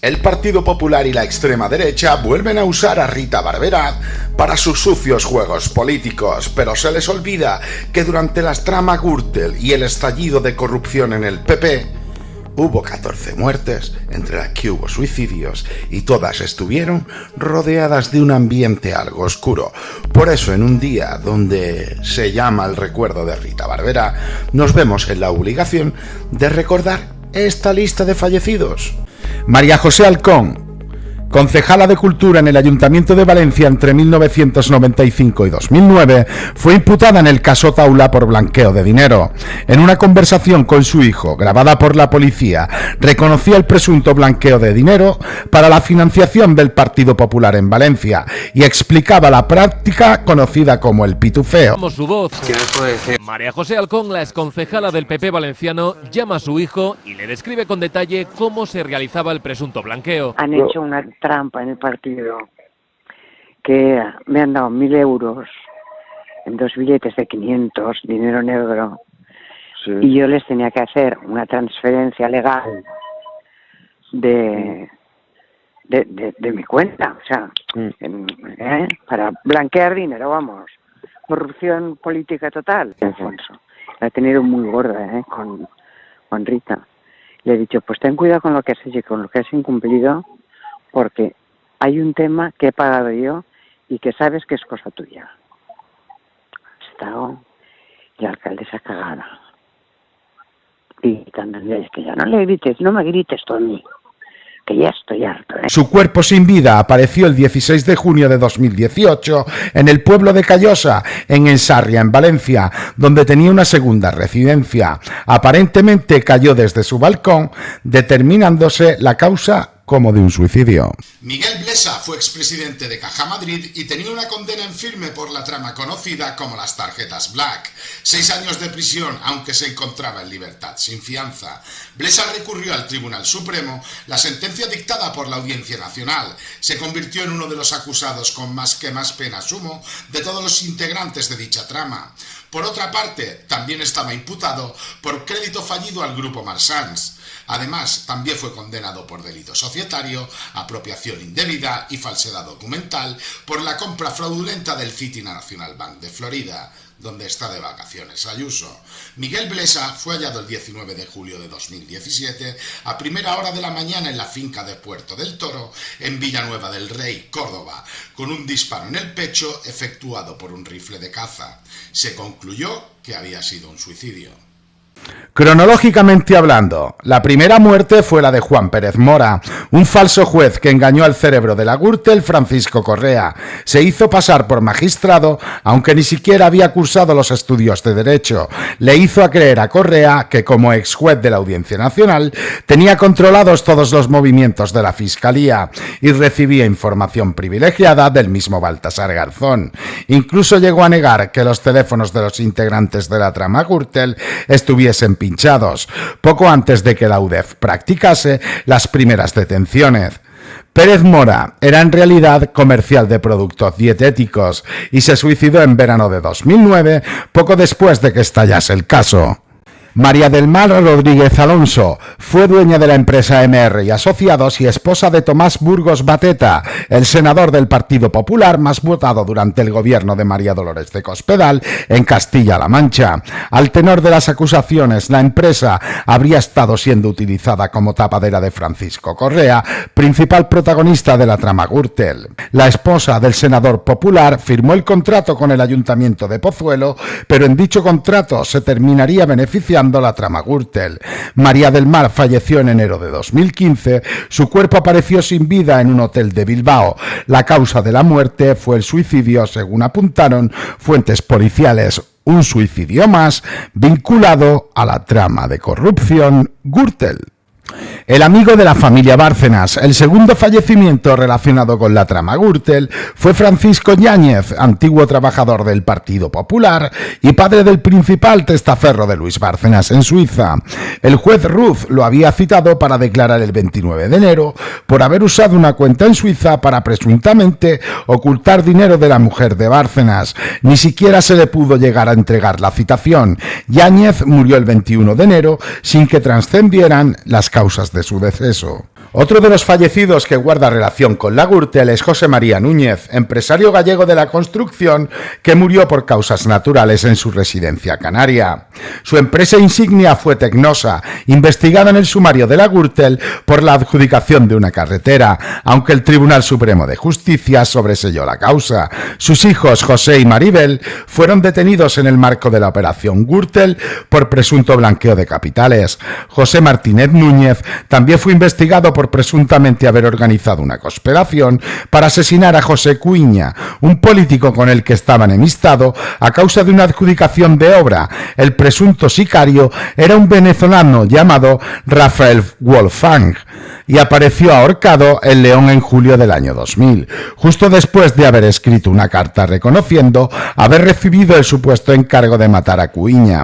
El Partido Popular y la extrema derecha vuelven a usar a Rita Barberá para sus sucios juegos políticos, pero se les olvida que durante las trama Gürtel y el estallido de corrupción en el PP, hubo 14 muertes, entre las que hubo suicidios, y todas estuvieron rodeadas de un ambiente algo oscuro. Por eso, en un día donde se llama el recuerdo de Rita Barberá, nos vemos en la obligación de recordar esta lista de fallecidos. María José Alcón, concejala de Cultura en el Ayuntamiento de Valencia entre 1995 y 2009, fue imputada en el caso Taula por blanqueo de dinero. En una conversación con su hijo, grabada por la policía, reconocía el presunto blanqueo de dinero para la financiación del Partido Popular en Valencia y explicaba la práctica conocida como el pitufeo. Como su voz. ¿Qué nos puede decir? María José Alcón, la exconcejala del PP valenciano, llama a su hijo y le describe con detalle cómo se realizaba el presunto blanqueo. Han hecho una trampa en el partido, que me han dado 1.000 euros en 2 billetes de 500, dinero negro, sí. Y yo les tenía que hacer una transferencia legal de mi cuenta, o sea, para blanquear dinero, vamos, corrupción política total. Alfonso la ha tenido muy gorda con Rita. Le he dicho, pues ten cuidado con lo que has hecho y con lo que has incumplido, porque hay un tema que he pagado yo y que sabes que es cosa tuya. Ha estado la alcaldesa cagada. Y también es que ya no le grites, no me grites tú a mí, que ya estoy harto. Su cuerpo sin vida apareció el 16 de junio de 2018 en el pueblo de Callosa, en Ensarria, en Valencia, donde tenía una segunda residencia. Aparentemente cayó desde su balcón, determinándose la causa como de un suicidio. Miguel Blesa fue expresidente de Caja Madrid y tenía una condena en firme por la trama conocida como las tarjetas Black. 6 años de prisión, aunque se encontraba en libertad sin fianza. Blesa recurrió al Tribunal Supremo. La sentencia dictada por la Audiencia Nacional se convirtió en uno de los acusados con más pena sumo de todos los integrantes de dicha trama. Por otra parte, también estaba imputado por crédito fallido al grupo Marsans. Además, también fue condenado por delito societario, apropiación indebida y falsedad documental por la compra fraudulenta del City National Bank de Florida, donde está de vacaciones Ayuso. Miguel Blesa fue hallado el 19 de julio de 2017 a primera hora de la mañana en la finca de Puerto del Toro, en Villanueva del Rey, Córdoba, con un disparo en el pecho efectuado por un rifle de caza. Se concluyó que había sido un suicidio. Cronológicamente hablando, la primera muerte fue la de Juan Pérez Mora, un falso juez que engañó al cerebro de la Gürtel, Francisco Correa. Se hizo pasar por magistrado, aunque ni siquiera había cursado los estudios de Derecho. Le hizo creer a Correa que, como ex juez de la Audiencia Nacional, tenía controlados todos los movimientos de la Fiscalía y recibía información privilegiada del mismo Baltasar Garzón. Incluso llegó a negar que los teléfonos de los integrantes de la trama Gürtel estuviesen pinchados, poco antes de que la UDEF practicase las primeras detenciones. Pérez Mora era en realidad comercial de productos dietéticos y se suicidó en verano de 2009, poco después de que estallase el caso. María del Mar Rodríguez Alonso fue dueña de la empresa MR y Asociados y esposa de Tomás Burgos Bateta, el senador del Partido Popular más votado durante el gobierno de María Dolores de Cospedal en Castilla-La Mancha. Al tenor de las acusaciones, la empresa habría estado siendo utilizada como tapadera de Francisco Correa, principal protagonista de la trama Gürtel. La esposa del senador popular firmó el contrato con el Ayuntamiento de Pozuelo, pero en dicho contrato se terminaría beneficiando la trama Gürtel. María del Mar falleció en enero de 2015. Su cuerpo apareció sin vida en un hotel de Bilbao. La causa de la muerte fue el suicidio, según apuntaron fuentes policiales. Un suicidio más vinculado a la trama de corrupción Gürtel. El amigo de la familia Bárcenas. El segundo fallecimiento relacionado con la trama Gürtel fue Francisco Yáñez, antiguo trabajador del Partido Popular y padre del principal testaferro de Luis Bárcenas en Suiza. El juez Ruz lo había citado para declarar el 29 de enero por haber usado una cuenta en Suiza para presuntamente ocultar dinero de la mujer de Bárcenas. Ni siquiera se le pudo llegar a entregar la citación. Yáñez murió el 21 de enero sin que trascendieran las causas de su deceso. Otro de los fallecidos que guarda relación con la Gürtel es José María Núñez, empresario gallego de la construcción que murió por causas naturales en su residencia canaria. Su empresa insignia fue Tecnosa, investigada en el sumario de la Gürtel por la adjudicación de una carretera, aunque el Tribunal Supremo de Justicia sobreseyó la causa. Sus hijos, José y Maribel, fueron detenidos en el marco de la operación Gürtel por presunto blanqueo de capitales. José Martínez Núñez también fue investigado por presuntamente haber organizado una conspiración para asesinar a José Cuiña, un político con el que estaba enemistado a causa de una adjudicación de obra. El presunto sicario era un venezolano llamado Rafael Wolfgang y apareció ahorcado en León en julio del año 2000, justo después de haber escrito una carta reconociendo haber recibido el supuesto encargo de matar a Cuiña.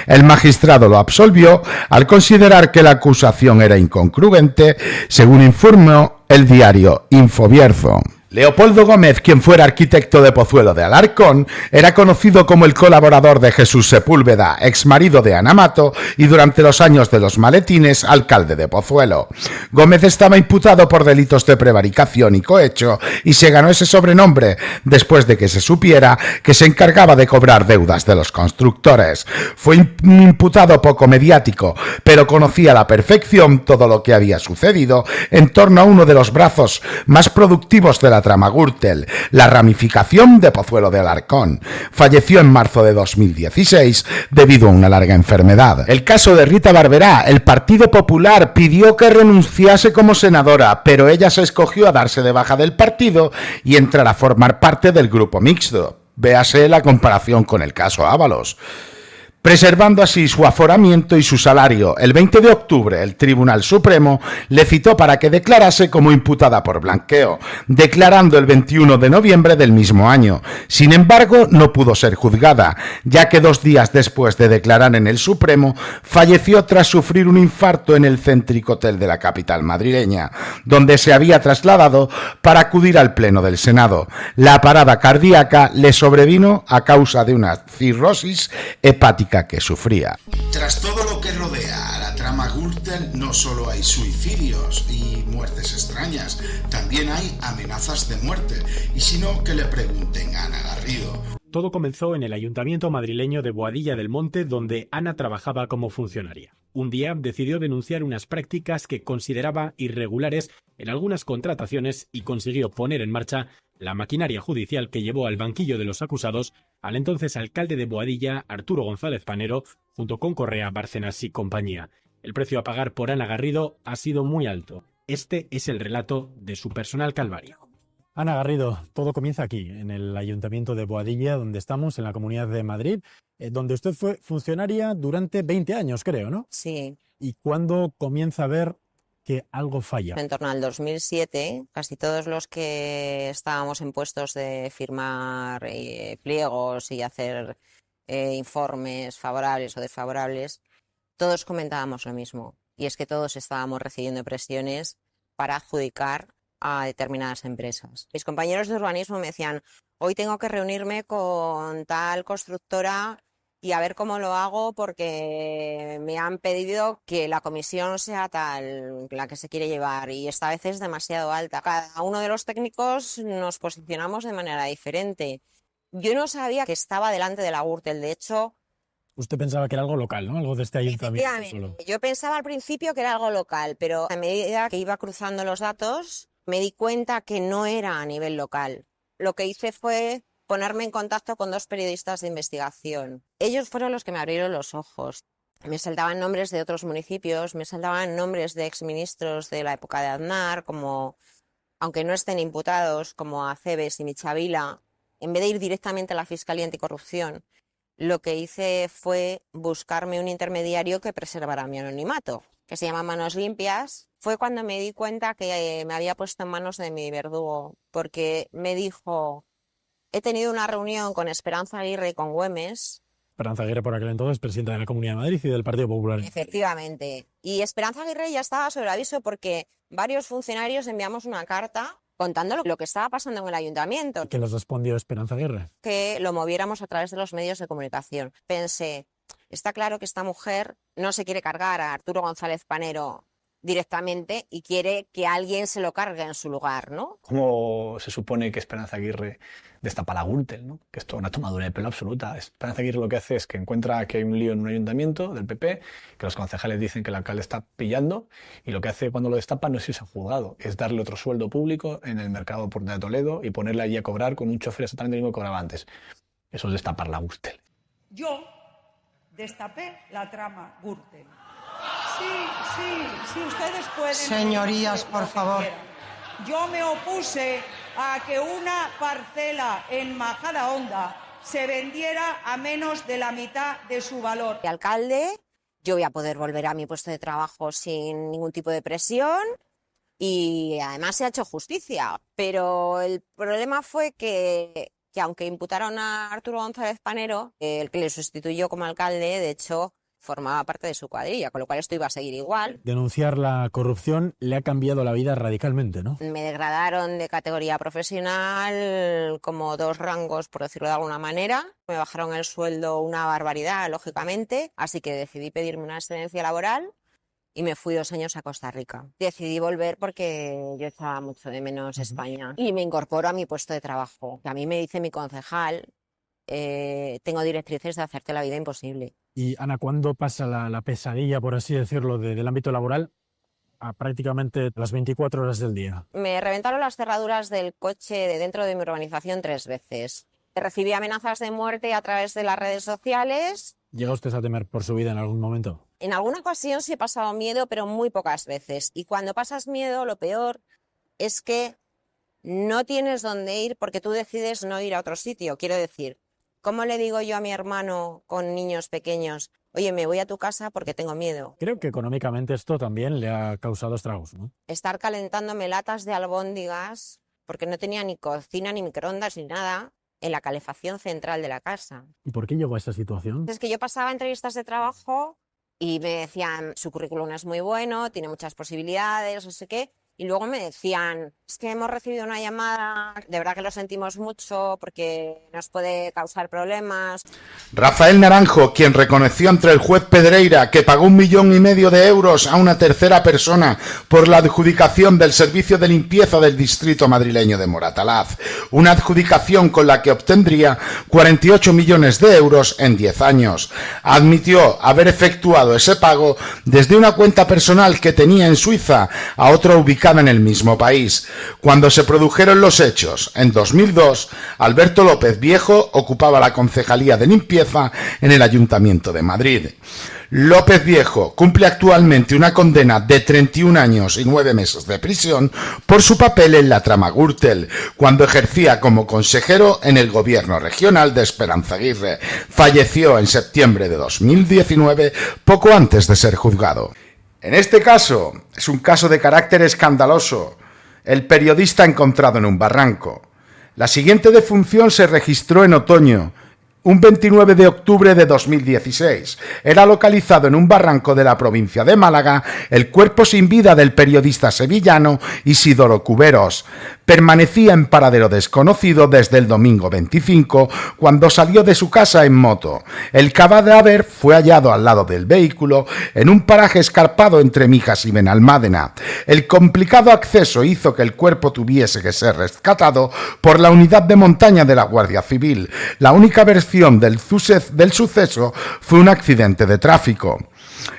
El magistrado lo absolvió al considerar que la acusación era incongruente, según informó el diario Infobierzo. Leopoldo Gómez, quien fuera arquitecto de Pozuelo de Alarcón, era conocido como el colaborador de Jesús Sepúlveda, exmarido de Ana Mato y durante los años de los maletines, alcalde de Pozuelo. Gómez estaba imputado por delitos de prevaricación y cohecho y se ganó ese sobrenombre después de que se supiera que se encargaba de cobrar deudas de los constructores. Fue un imputado poco mediático, pero conocía a la perfección todo lo que había sucedido en torno a uno de los brazos más productivos de la trama Gürtel, la ramificación de Pozuelo de Alarcón. Falleció en marzo de 2016 debido a una larga enfermedad. El caso de Rita Barberá. El Partido Popular pidió que renunciase como senadora, pero ella se escogió a darse de baja del partido y entrar a formar parte del grupo mixto. Véase la comparación con el caso Ábalos, preservando así su aforamiento y su salario. El 20 de octubre, el Tribunal Supremo le citó para que declarase como imputada por blanqueo, declarando el 21 de noviembre del mismo año. Sin embargo, no pudo ser juzgada, ya que 2 días después de declarar en el Supremo, falleció tras sufrir un infarto en el céntrico hotel de la capital madrileña, donde se había trasladado para acudir al Pleno del Senado. La parada cardíaca le sobrevino a causa de una cirrosis hepática que sufría. Tras todo lo que rodea a la trama Gürtel, no solo hay suicidios y muertes extrañas, también hay amenazas de muerte. Y si no, que le pregunten a Ana Garrido. Todo comenzó en el ayuntamiento madrileño de Boadilla del Monte, donde Ana trabajaba como funcionaria. Un día decidió denunciar unas prácticas que consideraba irregulares en algunas contrataciones y consiguió poner en marcha la maquinaria judicial que llevó al banquillo de los acusados al entonces alcalde de Boadilla, Arturo González Panero, junto con Correa, Bárcenas y compañía. El precio a pagar por Ana Garrido ha sido muy alto. Este es el relato de su personal calvario. Ana Garrido, todo comienza aquí, en el Ayuntamiento de Boadilla, donde estamos, en la Comunidad de Madrid, donde usted fue funcionaria durante 20 años, creo, ¿no? Sí. ¿Y cuándo comienza a ver que algo falla? En torno al 2007, casi todos los que estábamos en puestos de firmar pliegos y hacer informes favorables o desfavorables, todos comentábamos lo mismo. Y es que todos estábamos recibiendo presiones para adjudicar a determinadas empresas. Mis compañeros de urbanismo me decían, hoy tengo que reunirme con tal constructora y a ver cómo lo hago porque me han pedido que la comisión sea tal, la que se quiere llevar, y esta vez es demasiado alta. Cada uno de los técnicos nos posicionamos de manera diferente. Yo no sabía que estaba delante de la Gürtel, de hecho... Usted pensaba que era algo local, ¿no? Algo de este ayuntamiento solo. Yo pensaba al principio que era algo local, pero a medida que iba cruzando los datos me di cuenta que no era a nivel local. Lo que hice fue ponerme en contacto con 2 periodistas de investigación. Ellos fueron los que me abrieron los ojos. Me saltaban nombres de otros municipios, me saltaban nombres de exministros de la época de Aznar, como, aunque no estén imputados, como Acebes y Michavila. En vez de ir directamente a la Fiscalía Anticorrupción, lo que hice fue buscarme un intermediario que preservara mi anonimato, que se llama Manos Limpias. Fue cuando me di cuenta que me había puesto en manos de mi verdugo, porque me dijo, he tenido una reunión con Esperanza Aguirre y con Güemes. Esperanza Aguirre, por aquel entonces, presidenta de la Comunidad de Madrid y del Partido Popular. Efectivamente. Y Esperanza Aguirre ya estaba sobre aviso porque varios funcionarios enviamos una carta contando lo que estaba pasando en el ayuntamiento. ¿Qué les respondió Esperanza Aguirre? Que lo moviéramos a través de los medios de comunicación. Pensé, está claro que esta mujer no se quiere cargar a Arturo González Panero directamente y quiere que alguien se lo cargue en su lugar, ¿no? ¿Cómo se supone que Esperanza Aguirre destapa la Gürtel, ¿no? Que esto es una tomadura de pelo absoluta. Esperanza Aguirre lo que hace es que encuentra que hay un lío en un ayuntamiento del PP, que los concejales dicen que el alcalde está pillando, y lo que hace cuando lo destapa no es irse a juzgado, es darle otro sueldo público en el mercado de Toledo y ponerle allí a cobrar con un chofer exactamente lo mismo que cobraba antes. Eso es destapar la Gürtel. Yo destapé la trama Gürtel. Sí, ustedes pueden... Señorías, por favor. Yo me opuse a que una parcela en Majadahonda se vendiera a menos de la mitad de su valor. El alcalde, yo voy a poder volver a mi puesto de trabajo sin ningún tipo de presión y además se ha hecho justicia. Pero el problema fue que aunque imputaron a Arturo González Panero, el que le sustituyó como alcalde, de hecho, formaba parte de su cuadrilla, con lo cual esto iba a seguir igual. Denunciar la corrupción le ha cambiado la vida radicalmente, ¿no? Me degradaron de categoría profesional como 2 rangos, por decirlo de alguna manera. Me bajaron el sueldo una barbaridad, lógicamente, así que decidí pedirme una excedencia laboral y me fui 2 años a Costa Rica. Decidí volver porque yo echaba mucho de menos España y me incorporo a mi puesto de trabajo. A mí me dice mi concejal, tengo directrices de hacerte la vida imposible. Y Ana, ¿cuándo pasa la pesadilla, por así decirlo, del ámbito laboral a prácticamente las 24 horas del día? Me reventaron las cerraduras del coche de dentro de mi urbanización 3 veces. Recibí amenazas de muerte a través de las redes sociales. ¿Llega usted a temer por su vida en algún momento? En alguna ocasión sí he pasado miedo, pero muy pocas veces. Y cuando pasas miedo, lo peor es que no tienes dónde ir porque tú decides no ir a otro sitio. Quiero decir, ¿cómo le digo yo a mi hermano con niños pequeños, oye, me voy a tu casa porque tengo miedo? Creo que económicamente esto también le ha causado estragos, ¿no? Estar calentándome latas de albóndigas, porque no tenía ni cocina, ni microondas, ni nada, en la calefacción central de la casa. ¿Y por qué llegó a esta situación? Es que yo pasaba entrevistas de trabajo y me decían, su currículum es muy bueno, tiene muchas posibilidades, no sé qué. Y luego me decían, es que hemos recibido una llamada, de verdad que lo sentimos mucho porque nos puede causar problemas. Rafael Naranjo, quien reconoció ante el juez Pedreira que pagó 1,5 millones de euros a una tercera persona por la adjudicación del servicio de limpieza del distrito madrileño de Moratalaz, una adjudicación con la que obtendría 48 millones de euros en 10 años. Admitió haber efectuado ese pago desde una cuenta personal que tenía en Suiza a otra ubicada en el mismo país. Cuando se produjeron los hechos, en 2002, Alberto López Viejo ocupaba la concejalía de limpieza en el Ayuntamiento de Madrid. López Viejo cumple actualmente una condena de 31 años y 9 meses de prisión por su papel en la trama Gürtel, cuando ejercía como consejero en el gobierno regional de Esperanza Aguirre. Falleció en septiembre de 2019, poco antes de ser juzgado. En este caso, es un caso de carácter escandaloso. El periodista encontrado en un barranco. La siguiente defunción se registró en otoño, un 29 de octubre de 2016. Era localizado en un barranco de la provincia de Málaga el cuerpo sin vida del periodista sevillano Isidoro Cuberos. Permanecía en paradero desconocido desde el domingo 25, cuando salió de su casa en moto. El cadáver fue hallado al lado del vehículo en un paraje escarpado entre Mijas y Benalmádena. El complicado acceso hizo que el cuerpo tuviese que ser rescatado por la unidad de montaña de la Guardia Civil. La única versión del suceso fue un accidente de tráfico.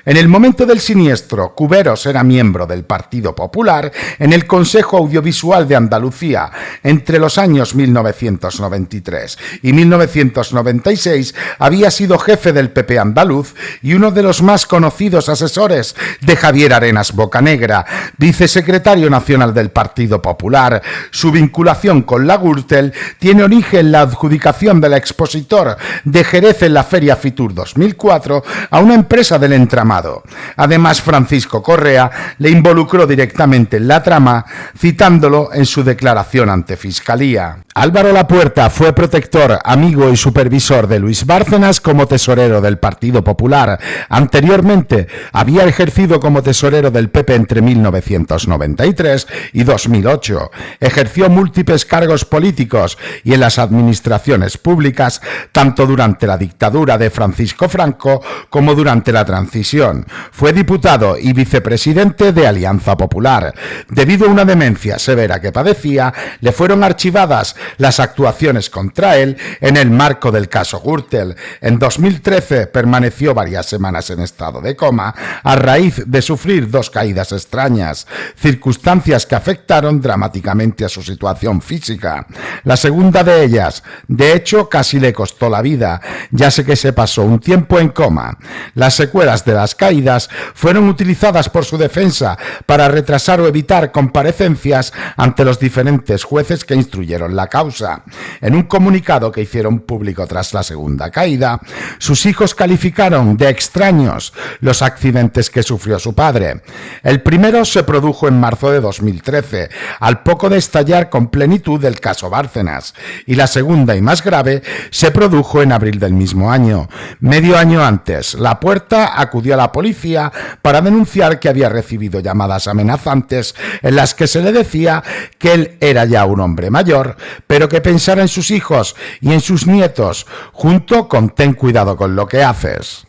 En el momento del siniestro, Cuberos era miembro del Partido Popular en el Consejo Audiovisual de Andalucía entre los años 1993 y 1996. Había sido jefe del PP andaluz y uno de los más conocidos asesores de Javier Arenas Bocanegra, vicesecretario nacional del Partido Popular. Su vinculación con la Gürtel tiene origen en la adjudicación del expositor de Jerez en la Feria Fitur 2004 a una empresa del entramado. Además, Francisco Correa le involucró directamente en la trama, citándolo en su declaración ante Fiscalía. Álvaro Lapuerta fue protector, amigo y supervisor de Luis Bárcenas como tesorero del Partido Popular. Anteriormente, había ejercido como tesorero del PP entre 1993 y 2008. Ejerció múltiples cargos políticos y en las administraciones públicas, tanto durante la dictadura de Francisco Franco como durante la transición prisión. Fue diputado y vicepresidente de Alianza Popular. Debido a una demencia severa que padecía, le fueron archivadas las actuaciones contra él en el marco del caso Gürtel. En 2013 permaneció varias semanas en estado de coma a raíz de sufrir 2 caídas extrañas, circunstancias que afectaron dramáticamente a su situación física. La segunda de ellas, de hecho, casi le costó la vida, ya sé que se pasó un tiempo en coma. Las secuelas de las caídas fueron utilizadas por su defensa para retrasar o evitar comparecencias ante los diferentes jueces que instruyeron la causa. En un comunicado que hicieron público tras la segunda caída, sus hijos calificaron de extraños los accidentes que sufrió su padre. El primero se produjo en marzo de 2013, al poco de estallar con plenitud el caso Bárcenas, y la segunda y más grave se produjo en abril del mismo año. Medio año antes, La Puerta acudió a la policía para denunciar que había recibido llamadas amenazantes en las que se le decía que él era ya un hombre mayor, pero que pensara en sus hijos y en sus nietos, junto con ten cuidado con lo que haces.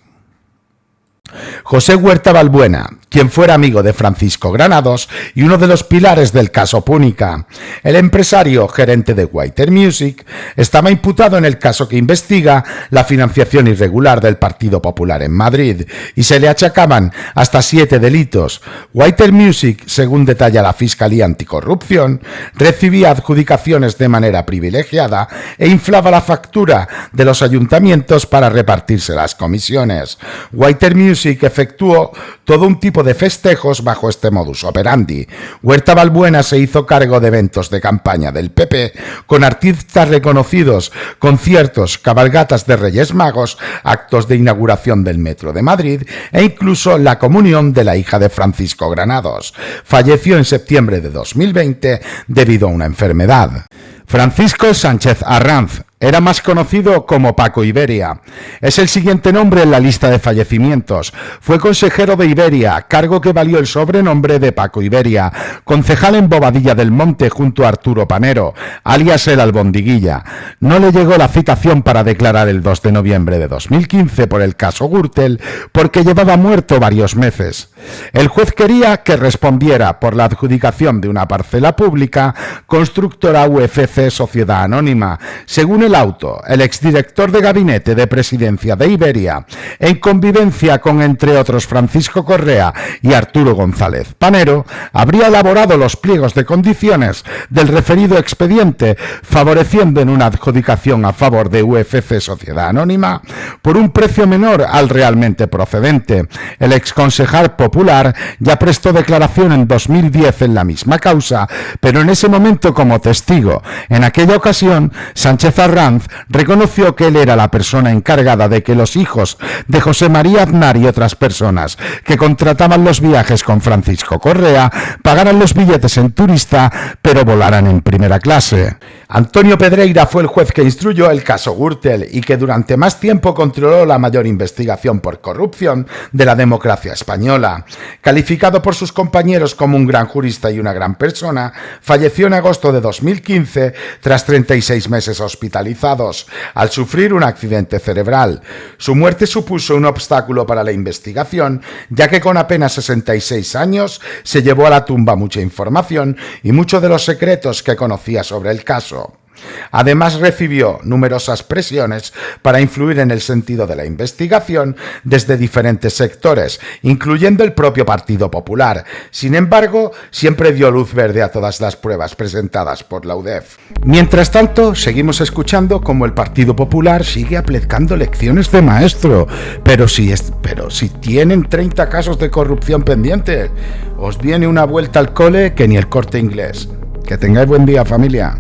José Huerta Balbuena, quien fuera amigo de Francisco Granados y uno de los pilares del caso Púnica. El empresario gerente de Whiter Music estaba imputado en el caso que investiga la financiación irregular del Partido Popular en Madrid y se le achacaban hasta 7 delitos. Whiter Music, según detalla la Fiscalía Anticorrupción, recibía adjudicaciones de manera privilegiada e inflaba la factura de los ayuntamientos para repartirse las comisiones. Whiter Music efectuó todo un tipo de festejos bajo este modus operandi. Huerta Balbuena se hizo cargo de eventos de campaña del PP con artistas reconocidos, conciertos, cabalgatas de Reyes Magos, actos de inauguración del Metro de Madrid e incluso la comunión de la hija de Francisco Granados. Falleció en septiembre de 2020 debido a una enfermedad. Francisco Sánchez Arranz era más conocido como Paco Iberia. Es el siguiente nombre en la lista de fallecimientos. Fue consejero de Iberia, cargo que valió el sobrenombre de Paco Iberia, concejal en Bobadilla del Monte junto a Arturo Panero, alias el Albondiguilla. No le llegó la citación para declarar el 2 de noviembre de 2015 por el caso Gürtel porque llevaba muerto varios meses. El juez quería que respondiera por la adjudicación de una parcela pública, Constructora UFC Sociedad Anónima. Según el auto, el exdirector de gabinete de presidencia de Iberia, en convivencia con, entre otros, Francisco Correa y Arturo González Panero, habría elaborado los pliegos de condiciones del referido expediente, favoreciendo en una adjudicación a favor de UFC Sociedad Anónima por un precio menor al realmente procedente. El exconcejal popular ya prestó declaración en 2010 en la misma causa, pero en ese momento como testigo. En aquella ocasión, Sánchez Arranz reconoció que él era la persona encargada de que los hijos de José María Aznar y otras personas que contrataban los viajes con Francisco Correa pagaran los billetes en turista, pero volaran en primera clase. Antonio Pedreira fue el juez que instruyó el caso Gürtel y que durante más tiempo controló la mayor investigación por corrupción de la democracia española. Calificado por sus compañeros como un gran jurista y una gran persona, falleció en agosto de 2015 tras 36 meses hospitalizados, al sufrir un accidente cerebral. Su muerte supuso un obstáculo para la investigación, ya que con apenas 66 años se llevó a la tumba mucha información y muchos de los secretos que conocía sobre el caso. Además, recibió numerosas presiones para influir en el sentido de la investigación desde diferentes sectores, incluyendo el propio Partido Popular. Sin embargo, siempre dio luz verde a todas las pruebas presentadas por la UDEF. Mientras tanto, seguimos escuchando cómo el Partido Popular sigue aplicando lecciones de maestro. Pero si tienen 30 casos de corrupción pendientes, os viene una vuelta al cole que ni el Corte Inglés. Que tengáis buen día, familia.